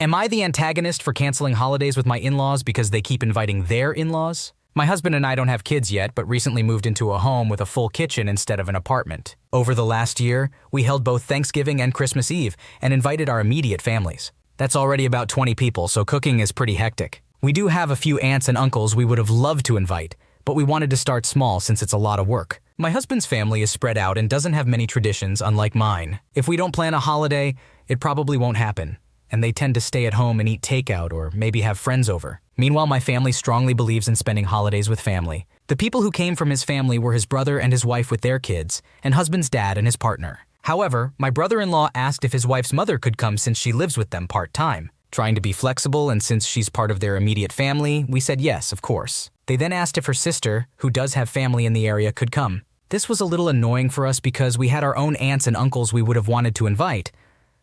Am I the antagonist for canceling holidays with my in-laws because they keep inviting their in-laws? My husband and I don't have kids yet, but recently moved into a home with a full kitchen instead of an apartment. Over the last year, we held both Thanksgiving and Christmas Eve and invited our immediate families. That's already about 20 people, so cooking is pretty hectic. We do have a few aunts and uncles we would have loved to invite, but we wanted to start small since it's a lot of work. My husband's family is spread out and doesn't have many traditions, unlike mine. If we don't plan a holiday, it probably won't happen, and they tend to stay at home and eat takeout or maybe have friends over. Meanwhile, my family strongly believes in spending holidays with family. The people who came from his family were his brother and his wife with their kids, and husband's dad and his partner. However, my brother-in-law asked if his wife's mother could come since she lives with them part-time. Trying to be flexible, and since she's part of their immediate family, we said yes, of course. They then asked if her sister, who does have family in the area, could come. This was a little annoying for us because we had our own aunts and uncles we would have wanted to invite,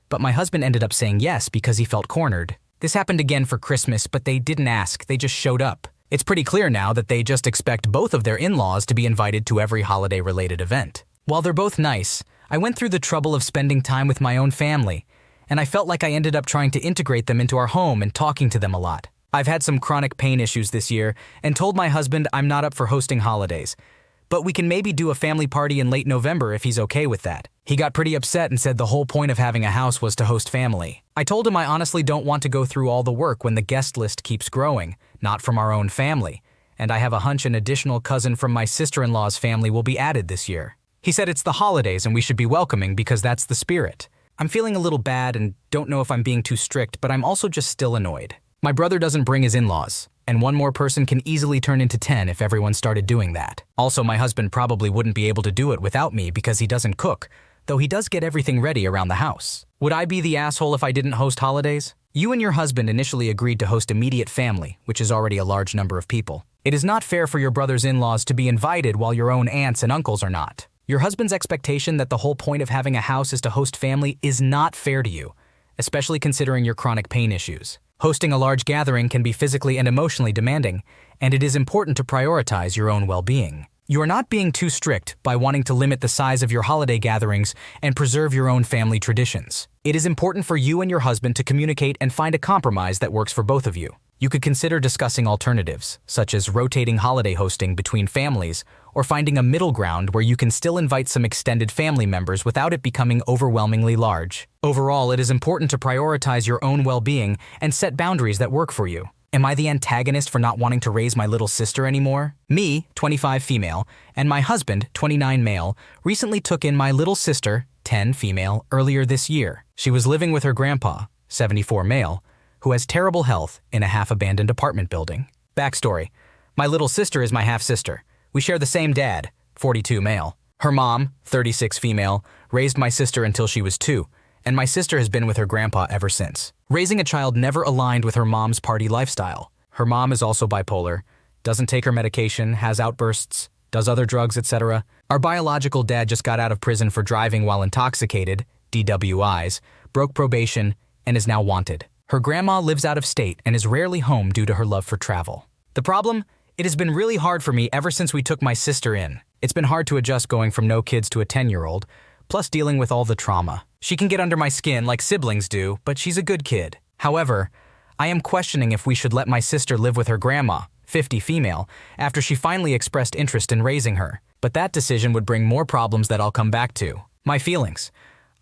but my husband ended up saying yes because he felt cornered. This happened again for Christmas, but they didn't ask, they just showed up. It's pretty clear now that they just expect both of their in-laws to be invited to every holiday-related event. While they're both nice, I went through the trouble of spending time with my own family, and I felt like I ended up trying to integrate them into our home and talking to them a lot. I've had some chronic pain issues this year and told my husband I'm not up for hosting holidays, but we can maybe do a family party in late November if he's okay with that. He got pretty upset and said the whole point of having a house was to host family. I told him I honestly don't want to go through all the work when the guest list keeps growing, not from our own family, and I have a hunch an additional cousin from my sister-in-law's family will be added this year. He said it's the holidays and we should be welcoming because that's the spirit. I'm feeling a little bad and don't know if I'm being too strict, but I'm also just still annoyed. My brother doesn't bring his in-laws, and one more person can easily turn into 10 if everyone started doing that. Also, my husband probably wouldn't be able to do it without me because he doesn't cook, though he does get everything ready around the house. Would I be the asshole if I didn't host holidays? You and your husband initially agreed to host immediate family, which is already a large number of people. It is not fair for your brother's in-laws to be invited while your own aunts and uncles are not. Your husband's expectation that the whole point of having a house is to host family is not fair to you, especially considering your chronic pain issues. Hosting a large gathering can be physically and emotionally demanding, and it is important to prioritize your own well-being. You are not being too strict by wanting to limit the size of your holiday gatherings and preserve your own family traditions. It is important for you and your husband to communicate and find a compromise that works for both of you. You could consider discussing alternatives, such as rotating holiday hosting between families, or finding a middle ground where you can still invite some extended family members without it becoming overwhelmingly large. Overall, it is important to prioritize your own well-being and set boundaries that work for you. Am I the antagonist for not wanting to raise my little sister anymore? Me, 25 female, and my husband, 29 male, recently took in my little sister, 10 female, earlier this year. She was living with her grandpa, 74 male, who has terrible health in a half-abandoned apartment building. Backstory: my little sister is my half-sister. We share the same dad, 42 male. Her mom, 36 female, raised my sister until she was 2, and my sister has been with her grandpa ever since. Raising a child never aligned with her mom's party lifestyle. Her mom is also bipolar, doesn't take her medication, has outbursts, does other drugs, etc. Our biological dad just got out of prison for driving while intoxicated, DWIs, broke probation, and is now wanted. Her grandma lives out of state and is rarely home due to her love for travel. The problem? It has been really hard for me ever since we took my sister in. It's been hard to adjust going from no kids to a 10-year-old, plus dealing with all the trauma. She can get under my skin like siblings do, but she's a good kid. However, I am questioning if we should let my sister live with her grandma, 50 female, after she finally expressed interest in raising her. But that decision would bring more problems that I'll come back to. My feelings.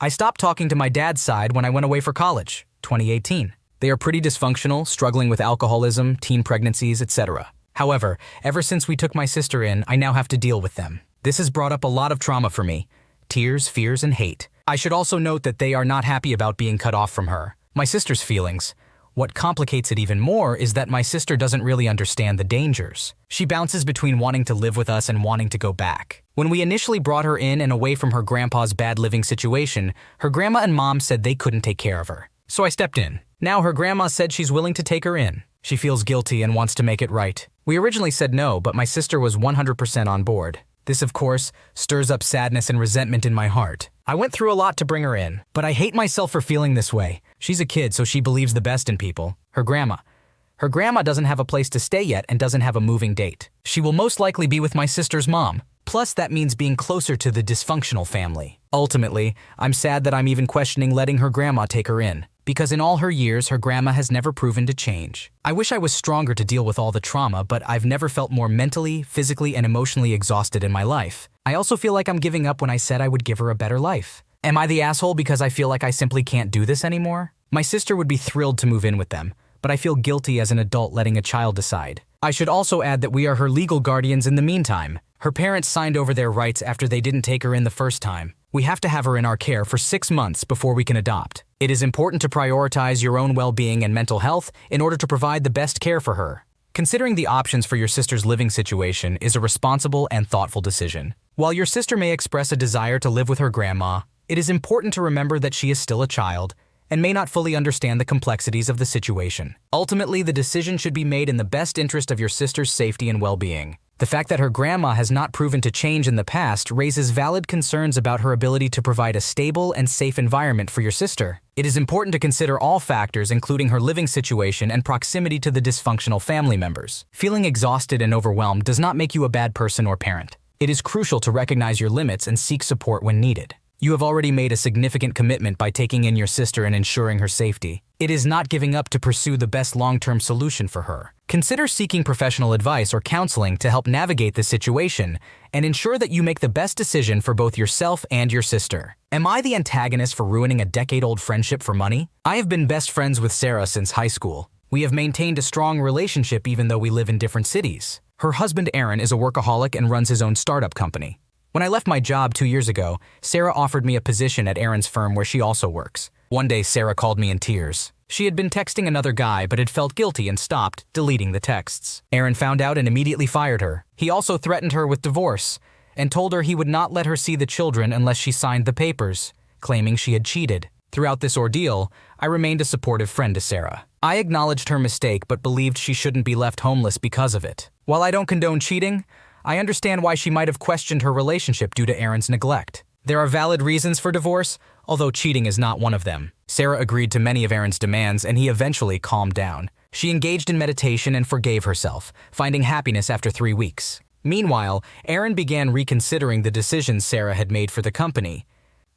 I stopped talking to my dad's side when I went away for college, 2018. They are pretty dysfunctional, struggling with alcoholism, teen pregnancies, etc. However, ever since we took my sister in, I now have to deal with them. This has brought up a lot of trauma for me. Tears, fears, and hate. I should also note that they are not happy about being cut off from her. My sister's feelings. What complicates it even more is that my sister doesn't really understand the dangers. She bounces between wanting to live with us and wanting to go back. When we initially brought her in and away from her grandpa's bad living situation, her grandma and mom said they couldn't take care of her. So I stepped in. Now her grandma said she's willing to take her in. She feels guilty and wants to make it right. We originally said no, but my sister was 100% on board. This, of course, stirs up sadness and resentment in my heart. I went through a lot to bring her in, but I hate myself for feeling this way. She's a kid, so she believes the best in people. Her grandma doesn't have a place to stay yet and doesn't have a moving date. She will most likely be with my sister's mom. Plus, that means being closer to the dysfunctional family. Ultimately, I'm sad that I'm even questioning letting her grandma take her in, because in all her years, her grandma has never proven to change. I wish I was stronger to deal with all the trauma, but I've never felt more mentally, physically, and emotionally exhausted in my life. I also feel like I'm giving up when I said I would give her a better life. Am I the asshole because I feel like I simply can't do this anymore? My sister would be thrilled to move in with them, but I feel guilty as an adult letting a child decide. I should also add that we are her legal guardians in the meantime. Her parents signed over their rights after they didn't take her in the first time. We have to have her in our care for 6 months before we can adopt. It is important to prioritize your own well-being and mental health in order to provide the best care for her. Considering the options for your sister's living situation is a responsible and thoughtful decision. While your sister may express a desire to live with her grandma, it is important to remember that she is still a child and may not fully understand the complexities of the situation. Ultimately, the decision should be made in the best interest of your sister's safety and well-being. The fact that her grandma has not proven to change in the past raises valid concerns about her ability to provide a stable and safe environment for your sister. It is important to consider all factors, including her living situation and proximity to the dysfunctional family members. Feeling exhausted and overwhelmed does not make you a bad person or parent. It is crucial to recognize your limits and seek support when needed. You have already made a significant commitment by taking in your sister and ensuring her safety. It is not giving up to pursue the best long-term solution for her. Consider seeking professional advice or counseling to help navigate the situation and ensure that you make the best decision for both yourself and your sister. Am I the antagonist for ruining a decade-old friendship for money? I have been best friends with Sarah since high school. We have maintained a strong relationship even though we live in different cities. Her husband Aaron is a workaholic and runs his own startup company. When I left my job 2 years ago, Sarah offered me a position at Aaron's firm where she also works. One day, Sarah called me in tears. She had been texting another guy but had felt guilty and stopped, deleting the texts. Aaron found out and immediately fired her. He also threatened her with divorce and told her he would not let her see the children unless she signed the papers, claiming she had cheated. Throughout this ordeal, I remained a supportive friend to Sarah. I acknowledged her mistake but believed she shouldn't be left homeless because of it. While I don't condone cheating, I understand why she might have questioned her relationship due to Aaron's neglect. There are valid reasons for divorce, although cheating is not one of them. Sarah agreed to many of Aaron's demands and he eventually calmed down. She engaged in meditation and forgave herself, finding happiness after 3 weeks. Meanwhile, Aaron began reconsidering the decisions Sarah had made for the company.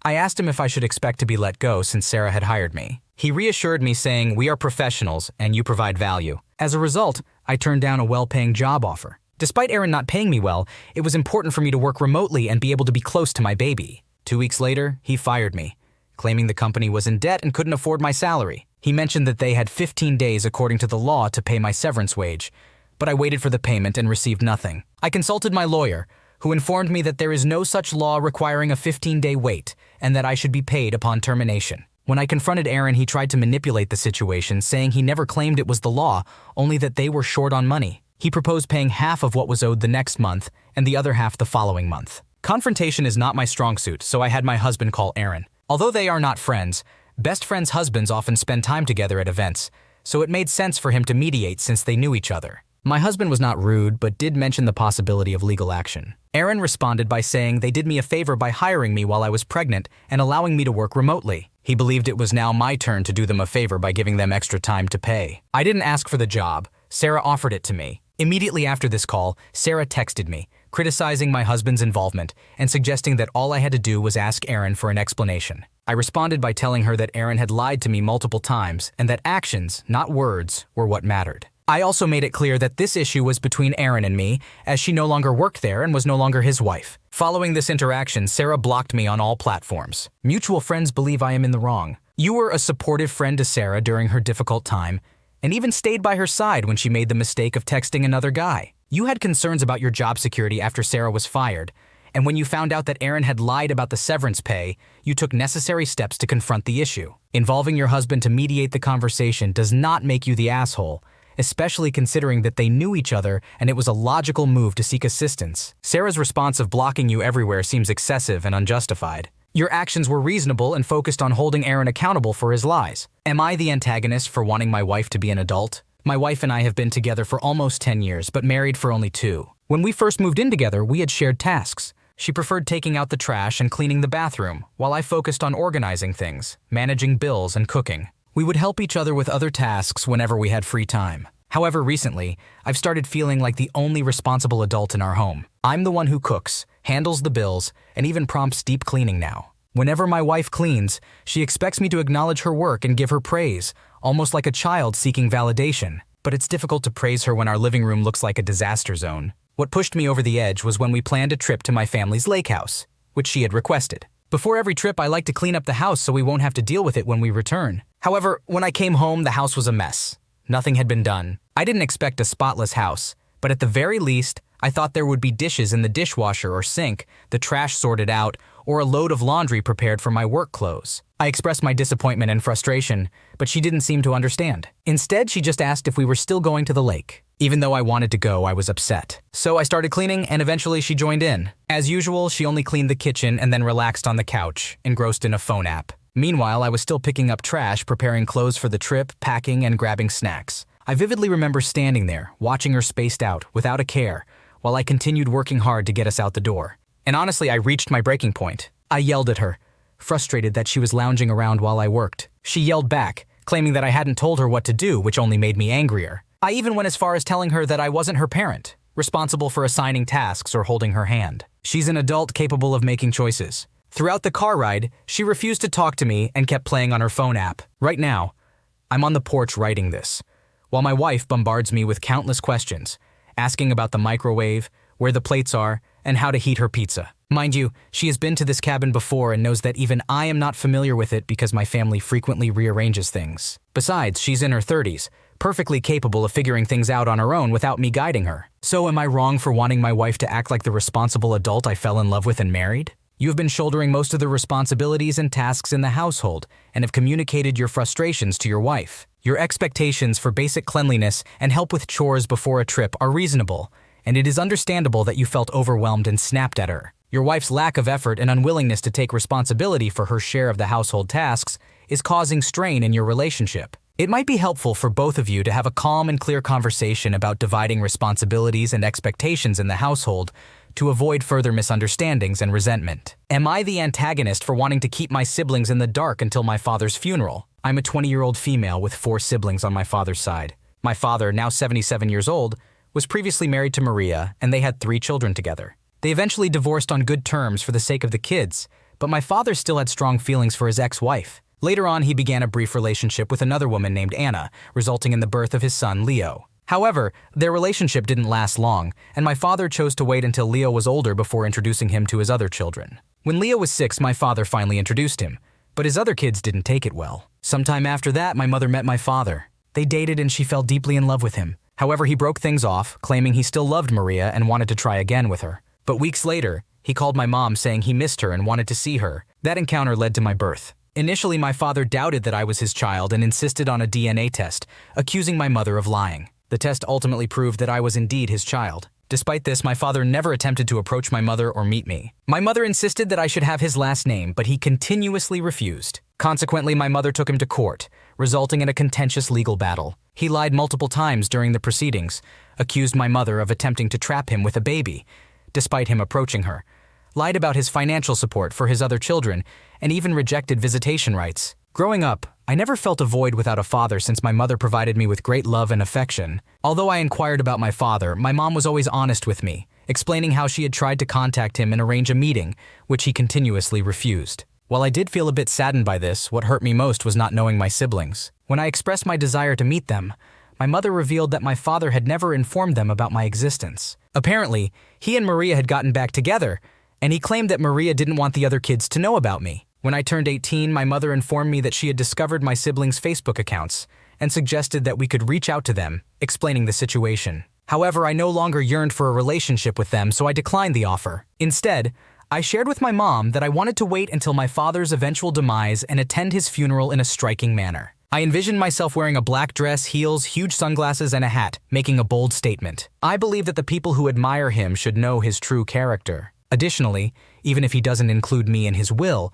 I asked him if I should expect to be let go since Sarah had hired me. He reassured me saying, "We are professionals and you provide value." As a result, I turned down a well-paying job offer. Despite Aaron not paying me well, it was important for me to work remotely and be able to be close to my baby. 2 weeks later, he fired me, claiming the company was in debt and couldn't afford my salary. He mentioned that they had 15 days according to the law to pay my severance wage, but I waited for the payment and received nothing. I consulted my lawyer, who informed me that there is no such law requiring a 15-day wait and that I should be paid upon termination. When I confronted Aaron, he tried to manipulate the situation, saying he never claimed it was the law, only that they were short on money. He proposed paying half of what was owed the next month and the other half the following month. Confrontation is not my strong suit, so I had my husband call Aaron. Although they are not friends, best friends' husbands often spend time together at events, so it made sense for him to mediate since they knew each other. My husband was not rude, but did mention the possibility of legal action. Aaron responded by saying they did me a favor by hiring me while I was pregnant and allowing me to work remotely. He believed it was now my turn to do them a favor by giving them extra time to pay. I didn't ask for the job. Sarah offered it to me. Immediately after this call, Sarah texted me, criticizing my husband's involvement and suggesting that all I had to do was ask Aaron for an explanation. I responded by telling her that Aaron had lied to me multiple times and that actions, not words, were what mattered. I also made it clear that this issue was between Aaron and me, as she no longer worked there and was no longer his wife. Following this interaction, Sarah blocked me on all platforms. Mutual friends believe I am in the wrong. You were a supportive friend to Sarah during her difficult time, and even stayed by her side when she made the mistake of texting another guy. You had concerns about your job security after Sarah was fired, and when you found out that Aaron had lied about the severance pay, you took necessary steps to confront the issue. Involving your husband to mediate the conversation does not make you the asshole, especially considering that they knew each other and it was a logical move to seek assistance. Sarah's response of blocking you everywhere seems excessive and unjustified. Your actions were reasonable and focused on holding Aaron accountable for his lies. Am I the antagonist for wanting my wife to be an adult? My wife and I have been together for almost 10 years, but married for only 2. When we first moved in together, we had shared tasks. She preferred taking out the trash and cleaning the bathroom, while I focused on organizing things, managing bills, and cooking. We would help each other with other tasks whenever we had free time. However, recently, I've started feeling like the only responsible adult in our home. I'm the one who cooks, handles the bills, and even prompts deep cleaning now. Whenever my wife cleans, she expects me to acknowledge her work and give her praise, almost like a child seeking validation. But it's difficult to praise her when our living room looks like a disaster zone. What pushed me over the edge was when we planned a trip to my family's lake house, which she had requested. Before every trip, I like to clean up the house so we won't have to deal with it when we return. However, when I came home, the house was a mess. Nothing had been done. I didn't expect a spotless house, but at the very least, I thought there would be dishes in the dishwasher or sink, the trash sorted out, or a load of laundry prepared for my work clothes. I expressed my disappointment and frustration, but she didn't seem to understand. Instead, she just asked if we were still going to the lake. Even though I wanted to go, I was upset. So I started cleaning, and eventually she joined in. As usual, she only cleaned the kitchen and then relaxed on the couch, engrossed in a phone app. Meanwhile, I was still picking up trash, preparing clothes for the trip, packing, and grabbing snacks. I vividly remember standing there, watching her spaced out, without a care, while I continued working hard to get us out the door. And honestly, I reached my breaking point. I yelled at her, frustrated that she was lounging around while I worked. She yelled back, claiming that I hadn't told her what to do, which only made me angrier. I even went as far as telling her that I wasn't her parent, responsible for assigning tasks or holding her hand. She's an adult capable of making choices. Throughout the car ride, she refused to talk to me and kept playing on her phone app. Right now, I'm on the porch writing this, while my wife bombards me with countless questions, asking about the microwave, where the plates are, and how to heat her pizza. Mind you, she has been to this cabin before and knows that even I am not familiar with it because my family frequently rearranges things. Besides, she's in her 30s, perfectly capable of figuring things out on her own without me guiding her. So am I wrong for wanting my wife to act like the responsible adult I fell in love with and married? You have been shouldering most of the responsibilities and tasks in the household and have communicated your frustrations to your wife. Your expectations for basic cleanliness and help with chores before a trip are reasonable, and it is understandable that you felt overwhelmed and snapped at her. Your wife's lack of effort and unwillingness to take responsibility for her share of the household tasks is causing strain in your relationship. It might be helpful for both of you to have a calm and clear conversation about dividing responsibilities and expectations in the household to avoid further misunderstandings and resentment. Am I the antagonist for wanting to keep my siblings in the dark until my father's funeral? I'm a 20-year-old female with 4 siblings on my father's side. My father, now 77 years old, was previously married to Maria, and they had 3 children together. They eventually divorced on good terms for the sake of the kids, but my father still had strong feelings for his ex-wife. Later on, he began a brief relationship with another woman named Anna, resulting in the birth of his son, Leo. However, their relationship didn't last long, and my father chose to wait until Leo was older before introducing him to his other children. When Leo was 6, my father finally introduced him, but his other kids didn't take it well. Sometime after that, my mother met my father. They dated and she fell deeply in love with him. However, he broke things off, claiming he still loved Maria and wanted to try again with her. But weeks later, he called my mom saying he missed her and wanted to see her. That encounter led to my birth. Initially, my father doubted that I was his child and insisted on a DNA test, accusing my mother of lying. The test ultimately proved that I was indeed his child. Despite this, my father never attempted to approach my mother or meet me. My mother insisted that I should have his last name, but he continuously refused. Consequently, my mother took him to court, resulting in a contentious legal battle. He lied multiple times during the proceedings, accused my mother of attempting to trap him with a baby, despite him approaching her, lied about his financial support for his other children, and even rejected visitation rights. Growing up, I never felt a void without a father since my mother provided me with great love and affection. Although I inquired about my father, my mom was always honest with me, explaining how she had tried to contact him and arrange a meeting, which he continuously refused. While I did feel a bit saddened by this, what hurt me most was not knowing my siblings. When I expressed my desire to meet them, my mother revealed that my father had never informed them about my existence. Apparently, he and Maria had gotten back together, and he claimed that Maria didn't want the other kids to know about me. When I turned 18, my mother informed me that she had discovered my siblings' Facebook accounts and suggested that we could reach out to them, explaining the situation. However, I no longer yearned for a relationship with them, so I declined the offer. Instead, I shared with my mom that I wanted to wait until my father's eventual demise and attend his funeral in a striking manner. I envisioned myself wearing a black dress, heels, huge sunglasses, and a hat, making a bold statement. I believe that the people who admire him should know his true character. Additionally, even if he doesn't include me in his will,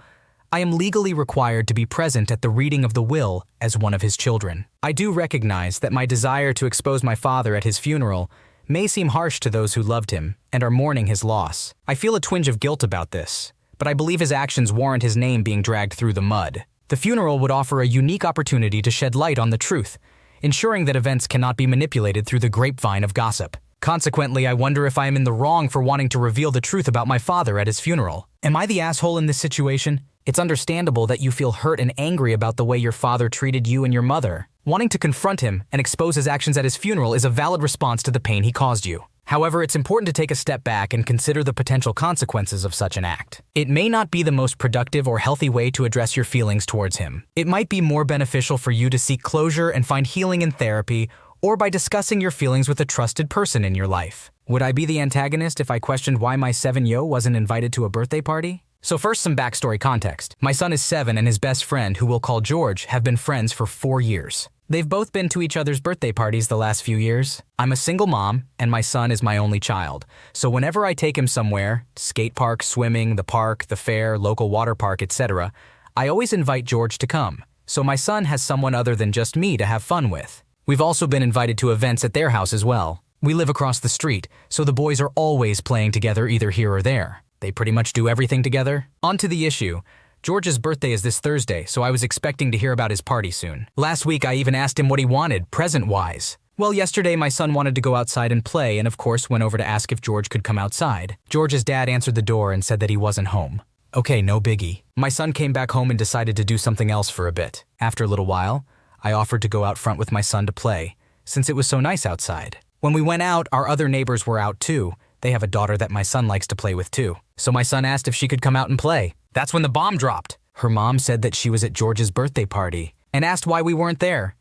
I am legally required to be present at the reading of the will as one of his children. I do recognize that my desire to expose my father at his funeral may seem harsh to those who loved him and are mourning his loss. I feel a twinge of guilt about this, but I believe his actions warrant his name being dragged through the mud. The funeral would offer a unique opportunity to shed light on the truth, ensuring that events cannot be manipulated through the grapevine of gossip. Consequently, I wonder if I am in the wrong for wanting to reveal the truth about my father at his funeral. Am I the asshole in this situation? It's understandable that you feel hurt and angry about the way your father treated you and your mother. Wanting to confront him and expose his actions at his funeral is a valid response to the pain he caused you. However, it's important to take a step back and consider the potential consequences of such an act. It may not be the most productive or healthy way to address your feelings towards him. It might be more beneficial for you to seek closure and find healing in therapy, or by discussing your feelings with a trusted person in your life. Would I be the antagonist if I questioned why my 7-year-old wasn't invited to a birthday party? So first, some backstory context. My son is 7 and his best friend, who we'll call George, have been friends for 4 years. They've both been to each other's birthday parties the last few years. I'm a single mom, and my son is my only child. So whenever I take him somewhere, skate park, swimming, the park, the fair, local water park, etc., I always invite George to come. So my son has someone other than just me to have fun with. We've also been invited to events at their house as well. We live across the street, so the boys are always playing together either here or there. They pretty much do everything together. On to the issue. George's birthday is this Thursday, so I was expecting to hear about his party soon. Last week, I even asked him what he wanted, present-wise. Well, yesterday, my son wanted to go outside and play, and of course went over to ask if George could come outside. George's dad answered the door and said that he wasn't home. Okay, no biggie. My son came back home and decided to do something else for a bit. After a little while, I offered to go out front with my son to play, since it was so nice outside. When we went out, our other neighbors were out too. They have a daughter that my son likes to play with too. So my son asked if she could come out and play. That's when the bomb dropped. Her mom said that she was at George's birthday party and asked why we weren't there.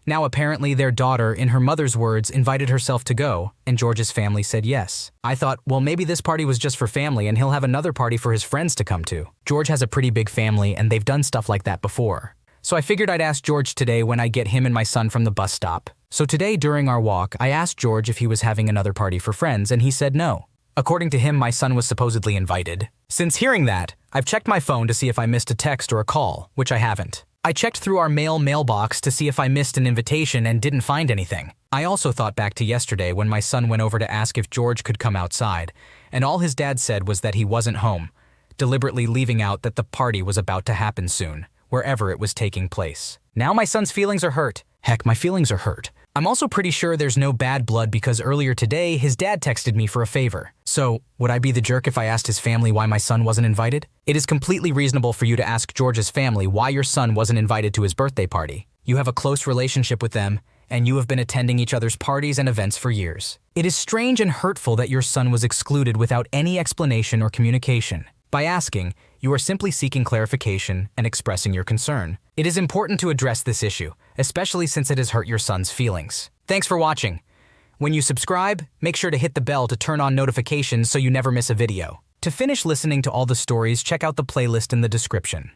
Now apparently their daughter, in her mother's words, invited herself to go, and George's family said yes. I thought, well, maybe this party was just for family and he'll have another party for his friends to come to. George has a pretty big family and they've done stuff like that before. So I figured I'd ask George today when I get him and my son from the bus stop. So today during our walk, I asked George if he was having another party for friends, and he said no. According to him, my son was supposedly invited. Since hearing that, I've checked my phone to see if I missed a text or a call, which I haven't. I checked through our mailbox to see if I missed an invitation and didn't find anything. I also thought back to yesterday when my son went over to ask if George could come outside, and all his dad said was that he wasn't home, deliberately leaving out that the party was about to happen soon, wherever it was taking place. Now my son's feelings are hurt. Heck, my feelings are hurt. I'm also pretty sure there's no bad blood because earlier today, his dad texted me for a favor. So, would I be the jerk if I asked his family why my son wasn't invited? It is completely reasonable for you to ask George's family why your son wasn't invited to his birthday party. You have a close relationship with them, and you have been attending each other's parties and events for years. It is strange and hurtful that your son was excluded without any explanation or communication. By asking, you are simply seeking clarification and expressing your concern. It is important to address this issue, especially since it has hurt your son's feelings. Thanks for watching. When you subscribe, make sure to hit the bell to turn on notifications so you never miss a video. To finish listening to all the stories, check out the playlist in the description.